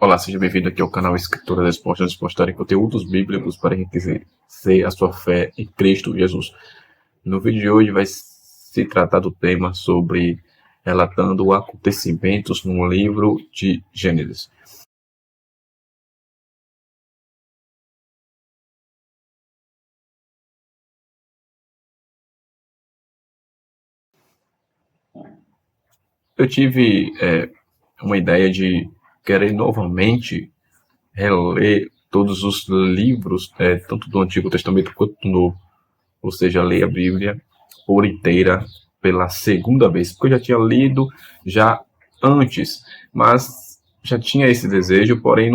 Olá, seja bem-vindo aqui ao canal Escritura das Respostas, postar em conteúdos bíblicos para enriquecer a sua fé em Cristo Jesus. No vídeo de hoje vai se tratar do tema sobre relatando acontecimentos no livro de Gênesis. Eu tive uma ideia de querer novamente reler todos os livros, tanto do Antigo Testamento quanto do Novo, ou seja, ler a Bíblia por inteira pela segunda vez, porque eu já tinha lido já antes, mas já tinha esse desejo, porém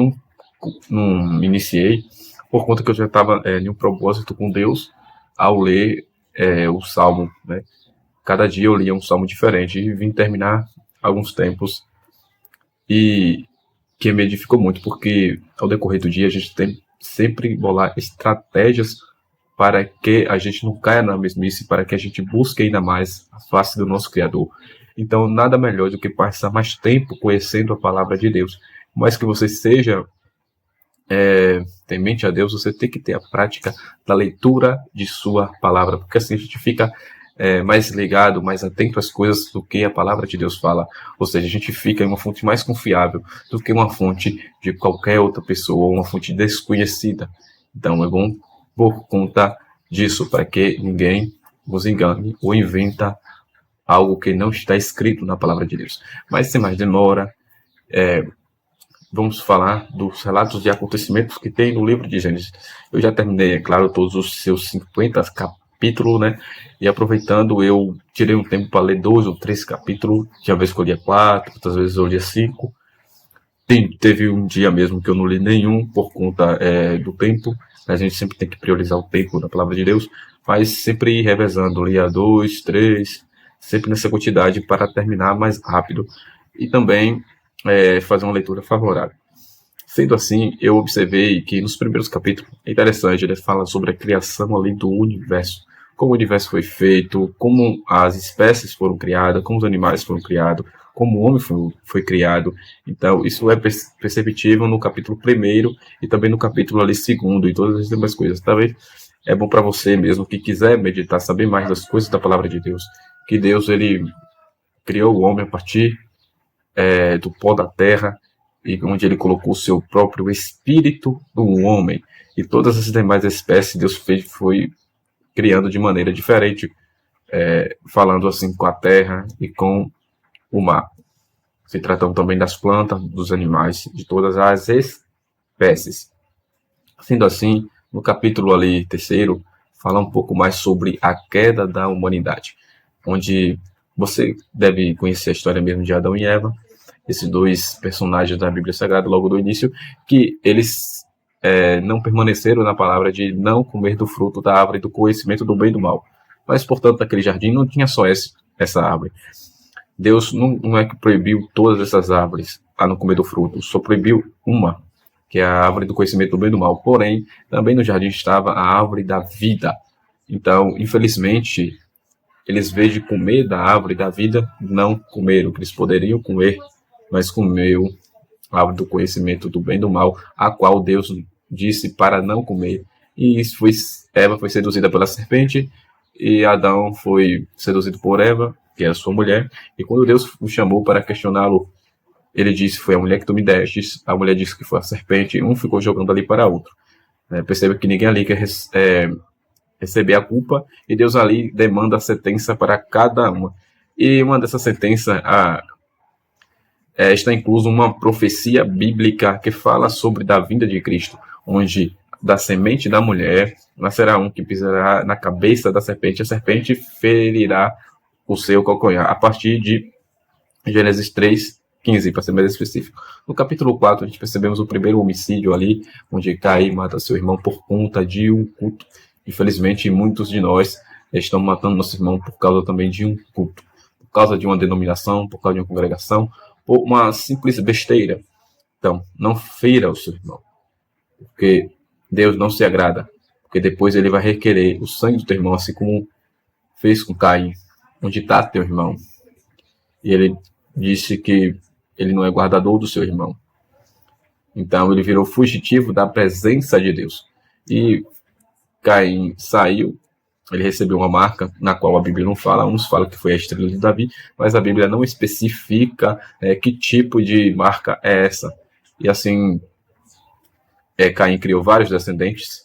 não me iniciei, por conta que eu já estava em um propósito com Deus ao ler o Salmo, né? Cada dia eu lia um salmo diferente e vim terminar alguns tempos, e que me edificou muito, porque ao decorrer do dia a gente tem sempre bolar estratégias para que a gente não caia na mesmice, para que a gente busque ainda mais a face do nosso Criador. Então, nada melhor do que passar mais tempo conhecendo a palavra de Deus. Mas que você seja temente a Deus, você tem que ter a prática da leitura de sua palavra, porque assim a gente fica mais ligado, mais atento às coisas do que a palavra de Deus fala. Ou seja, a gente fica em uma fonte mais confiável do que uma fonte de qualquer outra pessoa, ou uma fonte desconhecida. Então é bom por conta disso, para que ninguém vos engane ou inventa algo que não está escrito na palavra de Deus. Mas sem mais demora, vamos falar dos relatos de acontecimentos que tem no livro de Gênesis. Eu já terminei, é claro, todos os seus 50 capítulos, né? E aproveitando, eu tirei um tempo para ler 2 ou 3 capítulos. Tinha vezes que eu lia 4, outras vezes eu lia 5. Teve um dia mesmo que eu não li nenhum por conta do tempo. A gente sempre tem que priorizar o tempo da palavra de Deus, mas sempre ir revezando, lia 2, 3, sempre nessa quantidade para terminar mais rápido. E também fazer uma leitura favorável. Sendo assim, eu observei que nos primeiros capítulos, é interessante, ele fala sobre a criação ali do universo, como o universo foi feito, como as espécies foram criadas, como os animais foram criados, como o homem foi criado. Então, isso é perceptível no capítulo 1º e também no capítulo ali 2º e todas as demais coisas. Talvez é bom para você mesmo que quiser meditar, saber mais das coisas da palavra de Deus, que Deus ele criou o homem a partir do pó da terra, e onde ele colocou o seu próprio espírito no homem, e todas as demais espécies Deus foi criando de maneira diferente, falando assim com a terra e com o mar, se tratando também das plantas, dos animais, de todas as espécies. Sendo assim, no capítulo ali 3º, fala um pouco mais sobre a queda da humanidade, onde você deve conhecer a história mesmo de Adão e Eva, esses 2 personagens da Bíblia Sagrada, logo do início, que eles não permaneceram na palavra de não comer do fruto da árvore do conhecimento do bem e do mal. Mas, portanto, naquele jardim não tinha só essa árvore. Deus não é que proibiu todas essas árvores a não comer do fruto, só proibiu uma, que é a árvore do conhecimento do bem e do mal. Porém, também no jardim estava a árvore da vida. Então, infelizmente, eles, em vez de comer da árvore da vida, não comeram o que eles poderiam comer, mas comeu a árvore do conhecimento do bem e do mal, a qual Deus disse para não comer. E Eva foi seduzida pela serpente, e Adão foi seduzido por Eva, que era sua mulher. E quando Deus o chamou para questioná-lo, ele disse: foi a mulher que tu me deste. A mulher disse que foi a serpente. Um ficou jogando ali para outro. Percebe que ninguém ali quer receber a culpa, e Deus ali demanda a sentença para cada uma. E uma dessas sentenças está incluso uma profecia bíblica que fala sobre da vinda de Cristo, onde da semente da mulher nascerá um que pisará na cabeça da serpente, a serpente ferirá o seu calcanhar, a partir de Gênesis 3:15, para ser mais específico. No capítulo 4, a gente percebemos o primeiro homicídio ali, onde Caim mata seu irmão por conta de um culto. Infelizmente, muitos de nós estão matando nosso irmão por causa também de um culto, por causa de uma denominação, por causa de uma congregação, por uma simples besteira. Então, não feira o seu irmão, porque Deus não se agrada porque depois ele vai requerer o sangue do teu irmão, assim como fez com Caim. Onde está teu irmão? E ele disse que ele não é guardador do seu irmão. Então ele virou fugitivo da presença de Deus. E Caim saiu, ele recebeu uma marca na qual a Bíblia não fala, uns falam que foi a estrela de Davi, mas a Bíblia não especifica que tipo de marca é essa. E assim, Caim criou vários descendentes,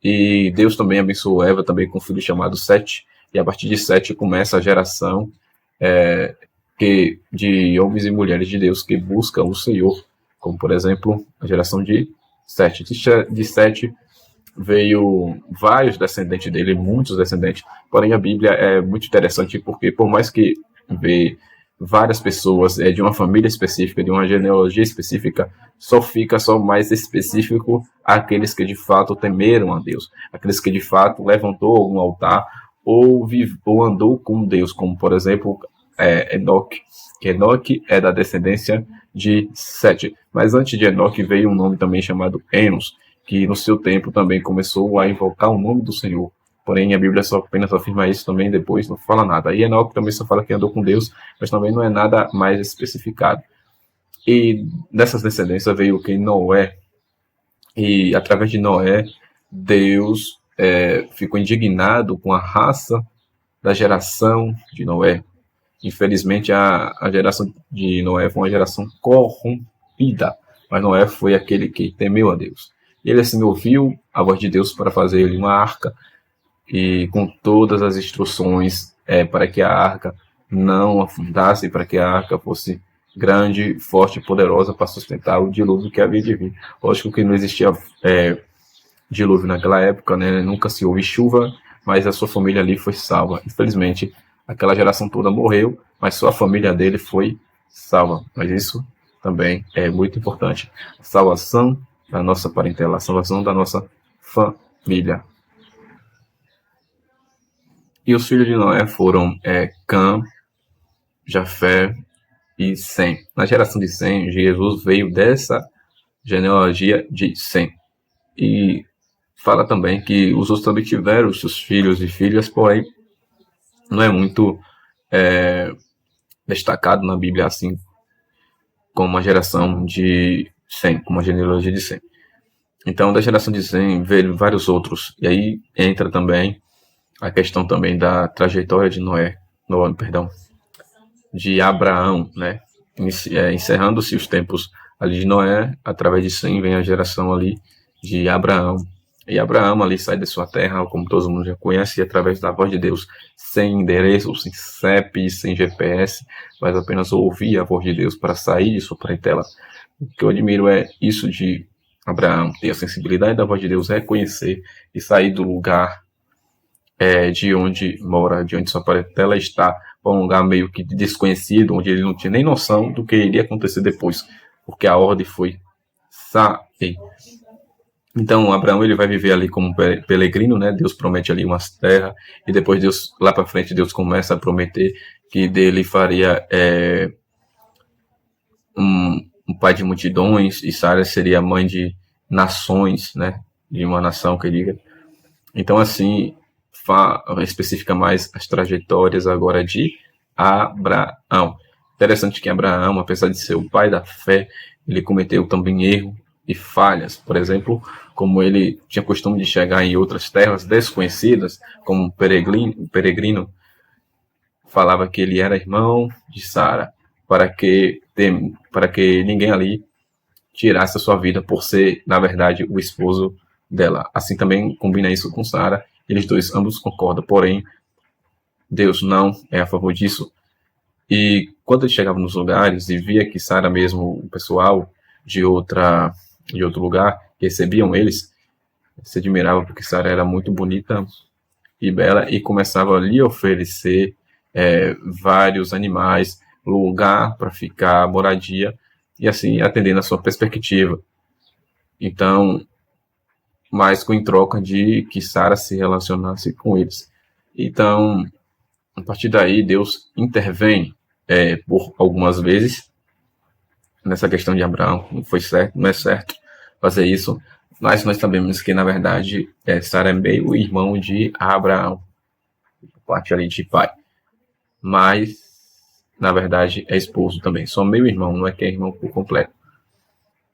e Deus também abençoou Eva também com um filho chamado Sete, e a partir de Sete começa a geração de homens e mulheres de Deus que buscam o Senhor, como por exemplo a geração de Sete. De Sete veio vários descendentes dele, muitos descendentes, porém a Bíblia é muito interessante porque por mais que vê várias pessoas de uma família específica, de uma genealogia específica, só mais específico aqueles que de fato temeram a Deus, aqueles que de fato levantou algum altar ou andou com Deus, como por exemplo Enoque, que Enoque é da descendência de Sete, mas antes de Enoque veio um nome também chamado Enos, que no seu tempo também começou a invocar o nome do Senhor. Porém, a Bíblia só apenas afirma isso também, depois não fala nada. E Enoque também só fala que andou com Deus, mas também não é nada mais especificado. E dessas descendências veio quem? Noé. E através de Noé, Deus ficou indignado com a raça da geração de Noé. Infelizmente, a geração de Noé foi uma geração corrompida, mas Noé foi aquele que temeu a Deus. Ele assim ouviu a voz de Deus para fazer ele uma arca, e com todas as instruções para que a arca não afundasse, para que a arca fosse grande, forte e poderosa para sustentar o dilúvio que havia de vir. Lógico que não existia dilúvio naquela época, né? Nunca se houve chuva, mas a sua família ali foi salva. Infelizmente, aquela geração toda morreu, mas só a família dele foi salva. Mas isso também é muito importante. A salvação da nossa parentela, a salvação da nossa família. E os filhos de Noé foram Cã, Jafé e Sem. Na geração de Sem, Jesus veio dessa genealogia de Sem. E fala também que os outros também tiveram seus filhos e filhas, porém não é muito destacado na Bíblia assim como a geração de Sem, como a genealogia de Sem. Então, da geração de Sem veio vários outros. E aí entra também a questão também da trajetória de de Abraão, né? Encerrando-se os tempos ali de Noé, através de Sem vem a geração ali de Abraão. E Abraão ali sai de sua terra, como todo mundo já conhece, através da voz de Deus, sem endereço, sem CEP, sem GPS, mas apenas ouvir a voz de Deus para sair de sua parentela. O que eu admiro é isso de Abraão, ter a sensibilidade da voz de Deus, reconhecer e sair do lugar de onde mora, de onde sua parentela está, para um lugar meio que desconhecido, onde ele não tinha nem noção do que iria acontecer depois, porque a ordem foi sair. Então, Abraão ele vai viver ali como peregrino, né? Deus promete ali umas terras, e depois Deus, lá para frente, Deus começa a prometer que dele faria um pai de multidões, e Sara seria mãe de nações, né? De uma nação que diga. Então, assim, especifica mais as trajetórias agora de Abraão. Interessante que Abraão, apesar de ser o pai da fé, ele cometeu também erro e falhas. Por exemplo, como ele tinha costume de chegar em outras terras desconhecidas, como peregrino, falava que ele era irmão de Sara, para que ninguém ali tirasse a sua vida por ser, na verdade, o esposo dela. Assim também combina isso com Sara. Eles dois ambos concordam, porém Deus não é a favor disso. E quando ele chegava nos lugares e via que Sara mesmo, o pessoal de outro lugar, recebiam eles, se admirava porque Sara era muito bonita e bela, e começava a lhe oferecer vários animais, lugar para ficar, moradia, e assim atendendo a sua perspectiva. Então, mas em troca de que Sara se relacionasse com eles. Então, a partir daí, Deus intervém por algumas vezes nessa questão de Abraão. Não foi certo, não é certo fazer isso, Mas nós sabemos que, na verdade, Sara é meio irmão de Abraão, por parte ali de pai. Mas, na verdade, é esposo também. Só meio irmão, não é que é irmão por completo.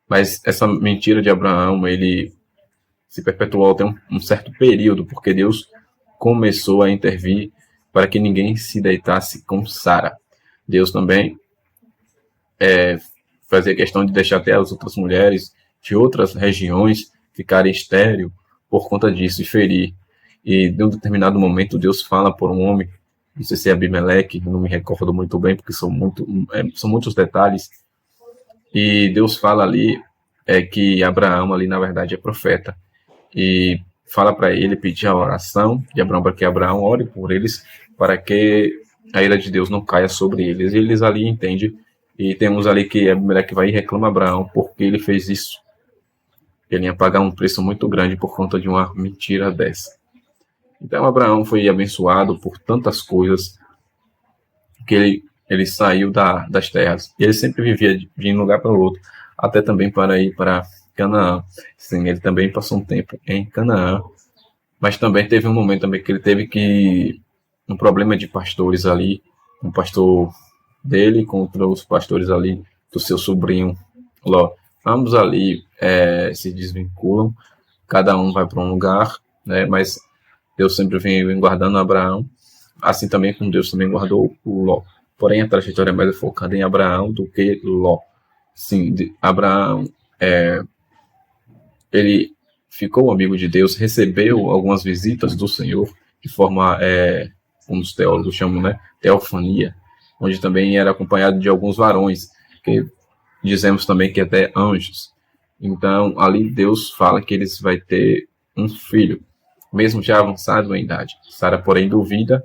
Mas essa mentira de Abraão, ele se perpetuou até um certo período, porque Deus começou a intervir para que ninguém se deitasse com Sara. Deus também fazia questão de deixar até as outras mulheres de outras regiões ficarem estéril por conta disso e ferir. E em um determinado momento Deus fala por um homem, não sei se é Abimeleque, não me recordo muito bem porque são muitos detalhes. E Deus fala ali que Abraão ali na verdade é profeta e fala para ele pedir a oração de Abraão para que Abraão ore por eles para que a ira de Deus não caia sobre eles. E eles ali entendem. E temos ali que Abimeleque vai e reclama a Abraão porque ele fez isso. Ele ia pagar um preço muito grande por conta de uma mentira dessa. Então Abraão foi abençoado por tantas coisas que ele saiu das terras. E ele sempre vivia de um lugar para o outro, até também para ir para Canaã. Sim, ele também passou um tempo em Canaã, mas também teve um momento também que ele teve um problema de pastores ali, um pastor dele contra os pastores ali do seu sobrinho Ló. Ambos ali se desvinculam, cada um vai para um lugar, né? Mas Deus sempre vem guardando Abraão, assim também como Deus também guardou o Ló. Porém, a trajetória é mais focada em Abraão do que Ló. Sim, Abraão, ele ficou amigo de Deus, recebeu algumas visitas do Senhor, de forma, como os teólogos chamam, né, teofania, onde também era acompanhado de alguns varões, que dizemos também que até anjos. Então, ali Deus fala que eles vai ter um filho, mesmo já avançado em idade. Sara, porém, duvida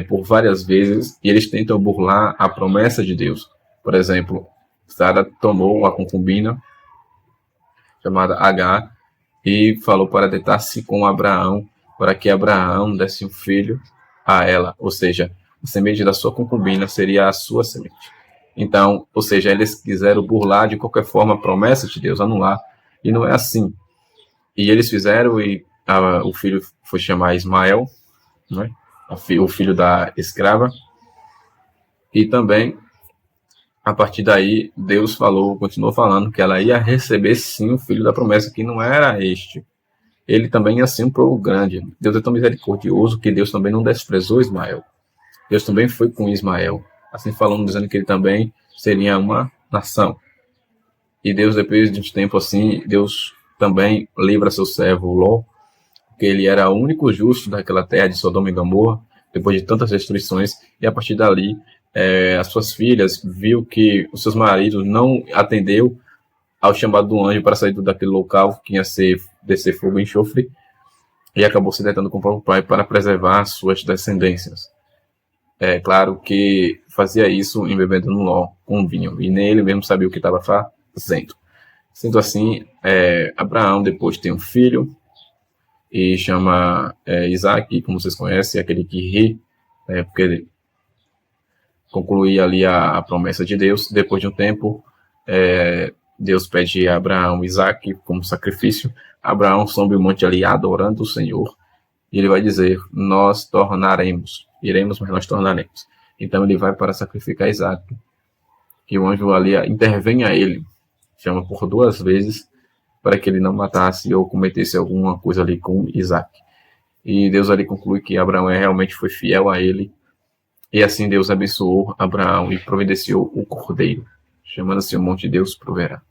por várias vezes e eles tentam burlar a promessa de Deus. Por exemplo, Sara tomou uma concubina chamada Agar e falou para deitar-se com Abraão, para que Abraão desse um filho a ela, ou seja, a semente da sua concubina seria a sua semente. Então, ou seja, eles quiseram burlar de qualquer forma a promessa de Deus, anular, e não é assim. E eles fizeram e o filho foi chamar Ismael, né? O filho da escrava, e também a partir daí Deus continuou falando que ela ia receber sim o filho da promessa, que não era este. Ele também ia ser um povo grande. Deus é tão misericordioso que Deus também não desprezou Ismael. Deus também foi com Ismael, assim falando, dizendo que ele também seria uma nação. E Deus, depois de um tempo assim, Deus também livra seu servo Ló, porque ele era o único justo daquela terra de Sodoma e Gomorra, depois de tantas destruições, e a partir dali, as suas filhas viu que os seus maridos não atendeu ao chamado do anjo para sair daquele local, que ia descer fogo e enxofre, e acabou se deitando com o próprio pai para preservar suas descendências. É claro que fazia isso embebedando Ló com vinho, e nem ele mesmo sabia o que estava fazendo. Sendo assim, Abraão depois tem um filho, e chama Isaac, como vocês conhecem, aquele que ri, porque ele concluía ali a promessa de Deus. Depois de um tempo, Deus pede a Abraão Isaac como sacrifício. Abraão sobe o monte ali adorando o Senhor, e ele vai dizer, nós tornaremos, iremos, mas nós tornaremos. Então ele vai para sacrificar Isaac, e o anjo ali intervém a ele, chama por 2 vezes, para que ele não matasse ou cometesse alguma coisa ali com Isaac. E Deus ali conclui que Abraão realmente foi fiel a ele, e assim Deus abençoou Abraão e providenciou o cordeiro, chamando-se o monte Deus proverá.